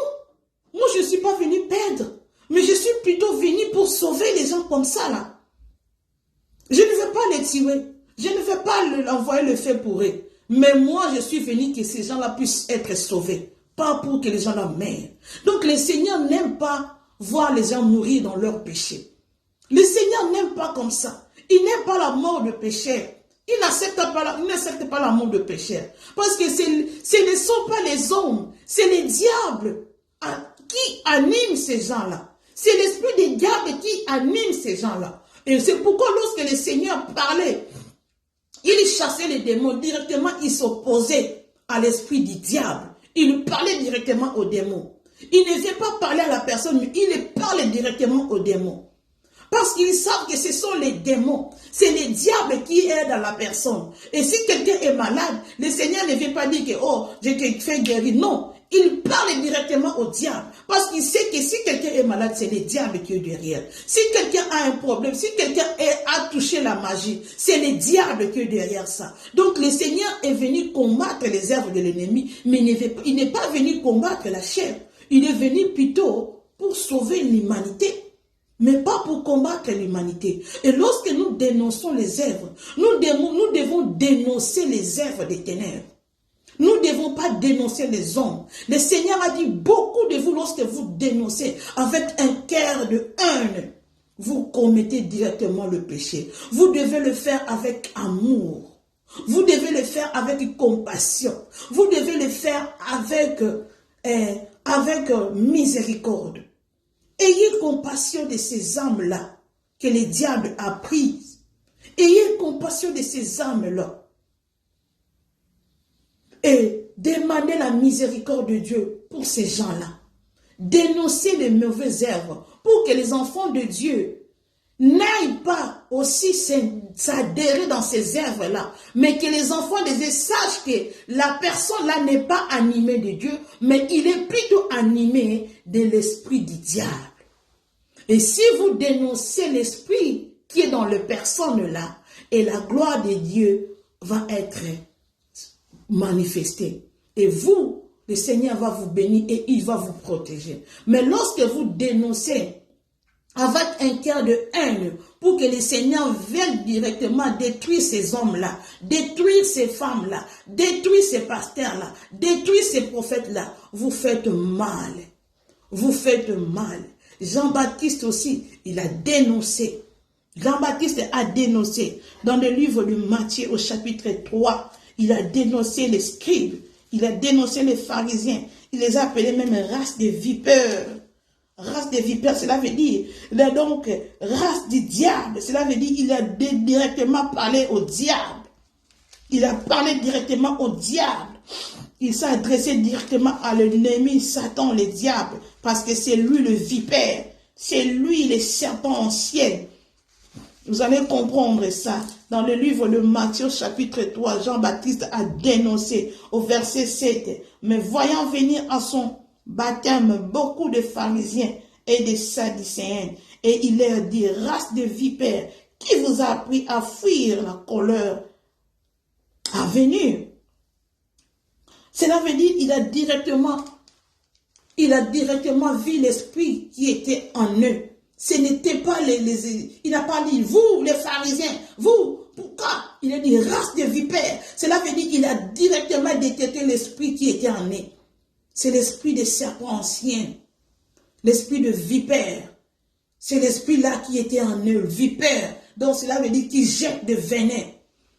Moi je ne suis pas venu perdre. Mais je suis plutôt venu pour sauver les gens comme ça là. Je ne veux pas les tuer. Je ne veux pas envoyer le fait pour eux. Mais moi je suis venu que ces gens-là puissent être sauvés. Pas pour que les gens là meurent. Donc le Seigneur n'aime pas voir les gens mourir dans leur péché. Le Seigneur n'aime pas comme ça. Il n'aime pas la mort de pécheur. Il n'accepte pas la mort de pécheur. Parce que ce ne sont pas les hommes, c'est les diables qui animent ces gens-là. C'est l'esprit des diables qui anime ces gens-là. Et c'est pourquoi lorsque le Seigneur parlait, il chassait les démons directement, il s'opposait à l'esprit du diable. Il parlait directement aux démons. Il ne veut pas parler à la personne, mais il parle directement aux démons. Parce qu'ils savent que ce sont les démons. C'est les diables qui aident dans la personne. Et si quelqu'un est malade, le Seigneur ne veut pas dire que, oh, j'ai fait guérir. Non, il parle directement au diable. Parce qu'il sait que si quelqu'un est malade, c'est le diable qui est derrière. Si quelqu'un a un problème, si quelqu'un a touché la magie, c'est le diable qui est derrière ça. Donc le Seigneur est venu combattre les œuvres de l'ennemi, mais il n'est pas venu combattre la chair. Il est venu plutôt pour sauver l'humanité, mais pas pour combattre l'humanité. Et lorsque nous dénonçons les œuvres, nous devons dénoncer les œuvres des ténèbres. Nous ne devons pas dénoncer les hommes. Le Seigneur a dit, beaucoup de vous, lorsque vous dénoncez avec un cœur de haine, vous commettez directement le péché. Vous devez le faire avec amour. Vous devez le faire avec compassion. Vous devez le faire avec miséricorde. Ayez compassion de ces âmes-là que le diable a prises. Ayez compassion de ces âmes-là. Et demandez la miséricorde de Dieu pour ces gens-là. Dénoncez les mauvaises œuvres pour que les enfants de Dieu n'aillent pas aussi s'adhérer dans ces œuvres-là, mais que les enfants de Dieu sachent que la personne-là n'est pas animée de Dieu, mais il est plutôt animé de l'esprit du diable. Et si vous dénoncez l'esprit qui est dans les personnes-là, et la gloire de Dieu va être manifestée. Et vous, le Seigneur va vous bénir et il va vous protéger. Mais lorsque vous dénoncez avec un cœur de haine pour que le Seigneur vienne directement détruire ces hommes-là, détruire ces femmes-là, détruire ces pasteurs-là, détruire ces prophètes-là, vous faites mal. Vous faites mal. Jean-Baptiste aussi, il a dénoncé. Jean-Baptiste a dénoncé dans le livre de Matthieu au chapitre 3, il a dénoncé les scribes, il a dénoncé les pharisiens, il les a appelés même race de vipères. Race de vipères, cela veut dire, donc, race du diable, cela veut dire, il a directement parlé au diable. Il a parlé directement au diable. il s'est adressé directement à l'ennemi, Satan, le diable, parce que c'est lui le vipère, c'est lui le serpent ancien. Vous allez comprendre ça. Dans le livre de Matthieu chapitre 3, Jean-Baptiste a dénoncé au verset 7. Mais voyant venir à son baptême beaucoup de pharisiens et de sadducéens, et il leur dit, race de vipères, qui vous a appris à fuir la colère à venir? Cela veut dire qu'il a directement vu l'esprit qui était en eux. Ce n'était pas il n'a pas dit, vous les pharisiens, vous, pourquoi? Il a dit race de vipères. Cela veut dire qu'il a directement détecté l'esprit qui était en eux. C'est l'esprit des serpents anciens, l'esprit de vipère. C'est l'esprit-là qui était en eux, vipère. Donc cela veut dire qu'il jette de venin.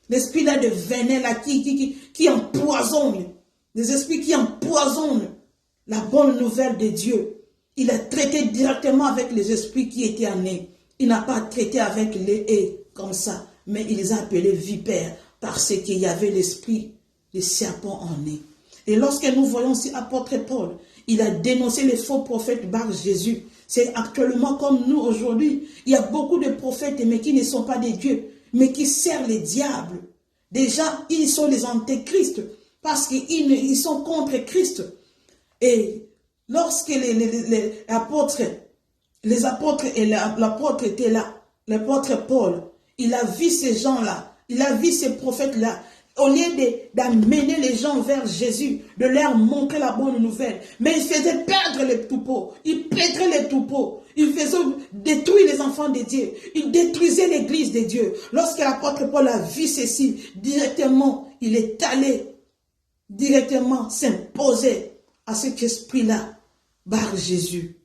L'esprit-là de venin-là qui empoisonne. Les esprits qui empoisonnent la bonne nouvelle de Dieu. Il a traité directement avec les esprits qui étaient en eux. Il n'a pas traité avec les haies comme ça, mais il les a appelés vipères parce qu'il y avait l'esprit des serpents en eux. Et lorsque nous voyons aussi apôtre Paul, il a dénoncé les faux prophètes par Jésus. C'est actuellement comme nous aujourd'hui. Il y a beaucoup de prophètes, mais qui ne sont pas des dieux, mais qui servent les diables. Déjà, ils sont les antéchrists parce qu'ils sont contre Christ. Et lorsque les apôtres et l'apôtre étaient là, l'apôtre Paul, il a vu ces gens-là, il a vu ces prophètes-là, au lieu d'amener les gens vers Jésus, de leur montrer la bonne nouvelle, mais il faisait perdre les troupeaux, il perdrait les troupeaux, il faisait détruire les enfants de Dieu, il détruisait l'église de Dieu. Lorsque l'apôtre Paul a vu ceci, directement, il est allé directement s'imposer à cet esprit-là par Jésus.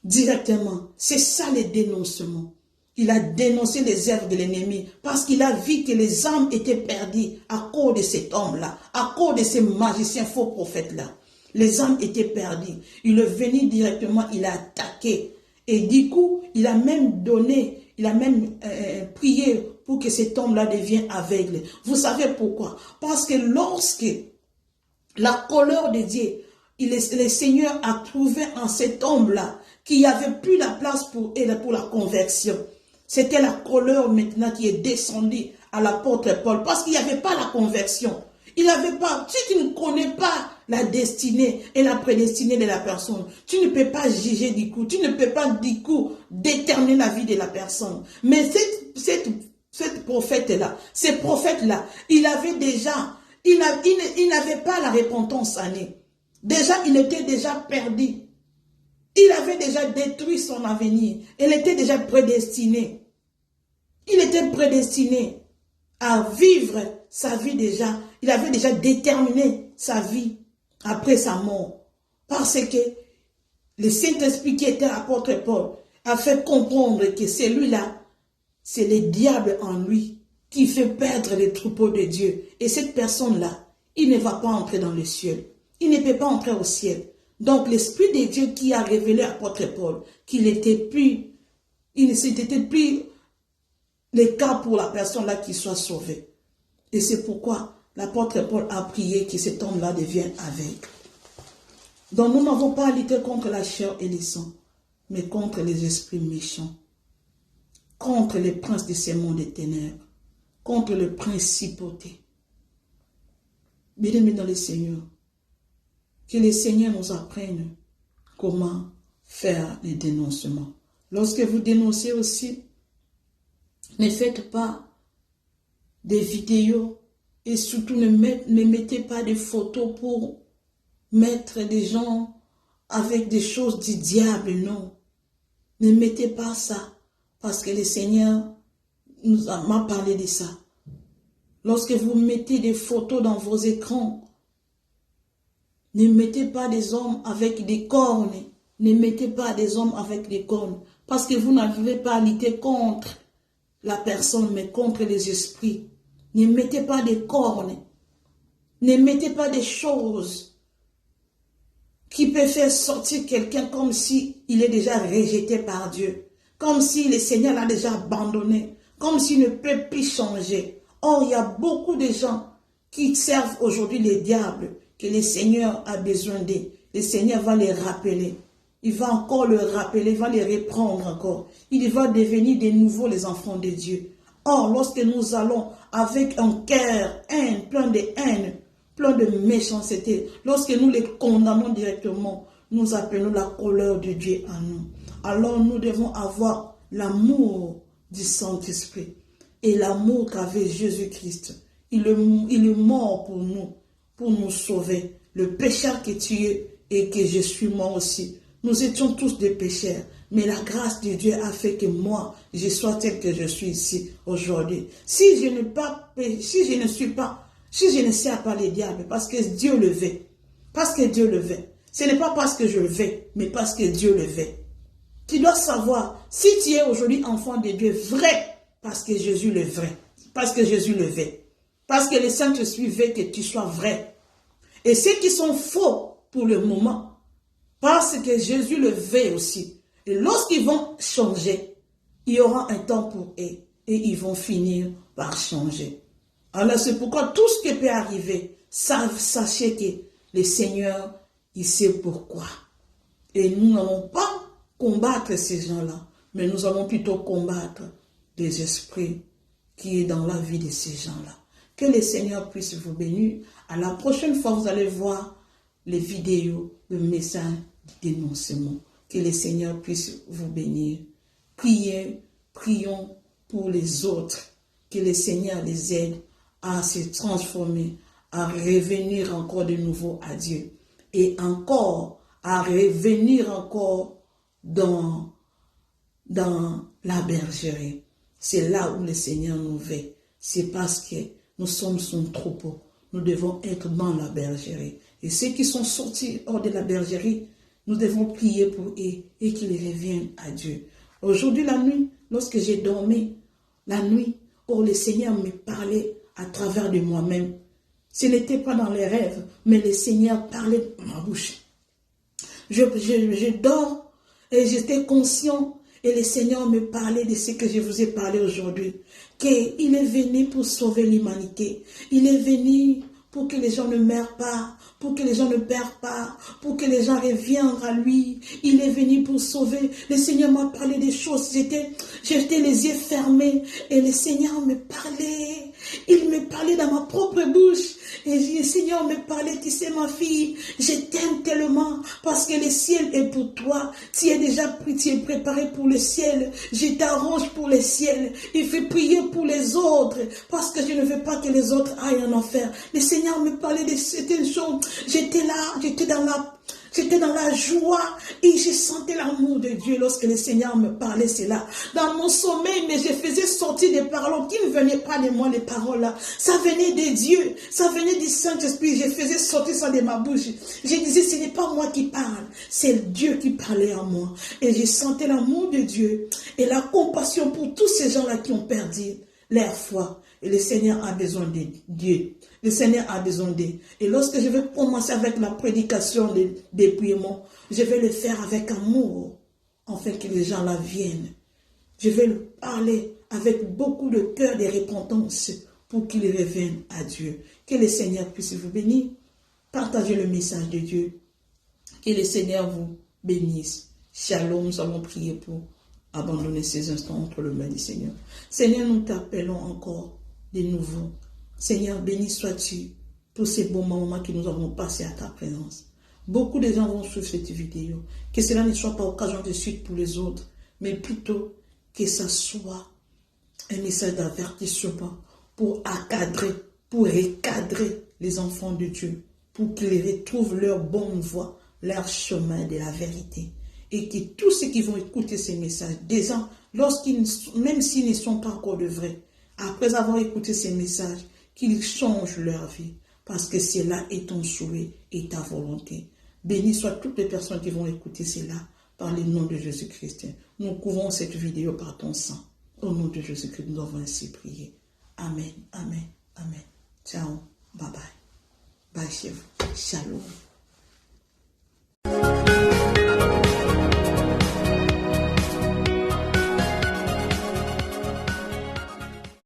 Directement. C'est ça le dénoncement. Il a dénoncé les œuvres de l'ennemi parce qu'il a vu que les âmes étaient perdues à cause de cet homme-là, à cause de ces magiciens faux prophètes-là. Les âmes étaient perdues. Il est venu directement, il a attaqué. Et du coup, il a même donné, il a même prié pour que cet homme-là devienne aveugle. Vous savez pourquoi? Parce que lorsque la colère de Dieu, le Seigneur a trouvé en cet homme-là qu'il n'y avait plus la place pour la conversion. C'était la colère maintenant qui est descendue à l'apôtre Paul parce qu'il n'y avait pas la conversion. Il n'avait pas, si tu ne connais pas la destinée et la prédestinée de la personne, tu ne peux pas juger du coup, tu ne peux pas du coup déterminer la vie de la personne. Mais cette prophète-là, ces prophètes-là, il avait déjà, il n'avait pas la repentance en eux. Déjà, il était déjà perdu. Il avait déjà détruit son avenir. Il était déjà prédestiné. Il était prédestiné à vivre sa vie déjà. Il avait déjà déterminé sa vie après sa mort. Parce que le Saint-Esprit qui était apôtre Paul a fait comprendre que celui-là, c'est le diable en lui qui fait perdre les troupeaux de Dieu. Et cette personne-là, il ne va pas entrer dans le ciel. Il ne peut pas entrer au ciel. Donc l'Esprit de Dieu qui a révélé à l'apôtre Paul qu'il n'était plus le cas pour la personne là qui soit sauvée. Et c'est pourquoi l'apôtre Paul a prié que cet homme-là devienne aveugle. Donc nous n'avons pas à lutter contre la chair et le sang, mais contre les esprits méchants, contre les princes de ces mondes des ténèbres, contre les principautés. Bien-aimés dans le Seigneur, que le Seigneur nous apprenne comment faire les dénoncements. Lorsque vous dénoncez aussi, ne faites pas des vidéos et surtout ne mettez pas des photos pour mettre des gens avec des choses du diable, non. Ne mettez pas ça parce que le Seigneur m'a parlé de ça. Lorsque vous mettez des photos dans vos écrans, ne mettez pas des hommes avec des cornes. Ne mettez pas des hommes avec des cornes. Parce que vous n'arrivez pas à lutter contre la personne, mais contre les esprits. Ne mettez pas des cornes. Ne mettez pas des choses qui peuvent faire sortir quelqu'un comme si il est déjà rejeté par Dieu. Comme si le Seigneur l'a déjà abandonné. Comme s'il ne peut plus changer. Or, il y a beaucoup de gens qui servent aujourd'hui les diables, que le Seigneur a besoin d'eux. Le Seigneur va les rappeler. Il va encore le rappeler, il va les reprendre encore. Il va devenir de nouveau les enfants de Dieu. Or, lorsque nous allons avec un cœur plein de haine, plein de méchanceté, lorsque nous les condamnons directement, nous appelons la colère de Dieu à nous. Alors nous devons avoir l'amour du Saint-Esprit et l'amour qu'avait Jésus-Christ. Il est mort pour nous sauver. Le pécheur que tu es et que je suis moi aussi. Nous étions tous des pécheurs, mais la grâce de Dieu a fait que moi, je sois tel que je suis ici aujourd'hui. Si je ne sers pas les diables, parce que Dieu le veut, parce que Dieu le veut. Ce n'est pas parce que je le veux, mais parce que Dieu le veut. Tu dois savoir, si tu es aujourd'hui enfant de Dieu vrai, parce que Jésus le vrai, parce que Jésus le veut, parce que le Saint-Esprit veut que tu sois vrai. Et ceux qui sont faux pour le moment, parce que Jésus le veut aussi. Et lorsqu'ils vont changer, il y aura un temps pour eux. Et ils vont finir par changer. Alors c'est pourquoi tout ce qui peut arriver, sachez que le Seigneur, il sait pourquoi. Et nous n'allons pas combattre ces gens-là, mais nous allons plutôt combattre des esprits qui est dans la vie de ces gens-là. Que le Seigneur puisse vous bénir. À la prochaine fois, vous allez voir les vidéos, le message d'énoncement. Que le Seigneur puisse vous bénir. Prions pour les autres. Que le Seigneur les aide à se transformer, à revenir encore de nouveau à Dieu. Et encore, à revenir encore dans la bergerie. C'est là où le Seigneur nous veut. C'est parce que nous sommes son troupeau. Nous devons être dans la bergerie. Et ceux qui sont sortis hors de la bergerie, nous devons prier pour eux et qu'ils reviennent à Dieu. Aujourd'hui, la nuit, lorsque j'ai dormi, la nuit, le Seigneur me parlait à travers de moi-même. Ce n'était pas dans les rêves, mais le Seigneur parlait dans ma bouche. Je dors et j'étais conscient et le Seigneur me parlait de ce que je vous ai parlé aujourd'hui. Qu'il est venu pour sauver l'humanité. Il est venu pour que les gens ne meurent pas, pour que les gens ne perdent pas, pour que les gens reviennent à lui. Il est venu pour sauver. Le Seigneur m'a parlé des choses. J'étais les yeux fermés et le Seigneur me parlait. Il me parlait dans ma propre bouche. Et le Seigneur me parlait, tu sais ma fille, je t'aime tellement parce que le ciel est pour toi. Tu es déjà pris, tu es préparé pour le ciel. Je t'arrange pour le ciel. Il faut prier pour les autres parce que je ne veux pas que les autres aillent en enfer. Le Seigneur me parlait de certaines choses. J'étais là, j'étais dans la joie et je sentais l'amour de Dieu lorsque le Seigneur me parlait cela. Dans mon sommeil, mais je faisais sortir des paroles qui ne venaient pas de moi, les paroles là. Ça venait de Dieu, ça venait du Saint-Esprit. Je faisais sortir ça de ma bouche. Je disais, ce n'est pas moi qui parle, c'est Dieu qui parlait en moi. Et je sentais l'amour de Dieu et la compassion pour tous ces gens-là qui ont perdu leur foi. Et le Seigneur a besoin de Dieu. Le Seigneur a besoin d'eux. Et lorsque je vais commencer avec la prédication des priements, je vais le faire avec amour, afin que les gens là viennent. Je vais le parler avec beaucoup de cœur de repentance pour qu'ils reviennent à Dieu. Que le Seigneur puisse vous bénir. Partagez le message de Dieu. Que le Seigneur vous bénisse. Shalom, nous allons prier pour abandonner ces instants entre les mains du Seigneur. Seigneur, nous t'appelons encore de nouveau. Seigneur, béni sois-tu pour ces bons moments que nous avons passés à ta présence. Beaucoup de gens vont suivre cette vidéo. Que cela ne soit pas occasion de suite pour les autres, mais plutôt que ça soit un message d'avertissement pour recadrer les enfants de Dieu, pour qu'ils retrouvent leur bonne voie, leur chemin de la vérité. Et que tous ceux qui vont écouter ces messages, déjà, même s'ils ne sont pas encore de vrais, après avoir écouté ces messages, qu'ils changent leur vie, parce que cela est ton souhait et ta volonté. Béni soient toutes les personnes qui vont écouter cela par le nom de Jésus-Christ. Nous couvrons cette vidéo par ton sang. Au nom de Jésus-Christ, nous avons ainsi prié. Amen, amen, amen. Ciao, bye bye. Bye chez vous. Shalom.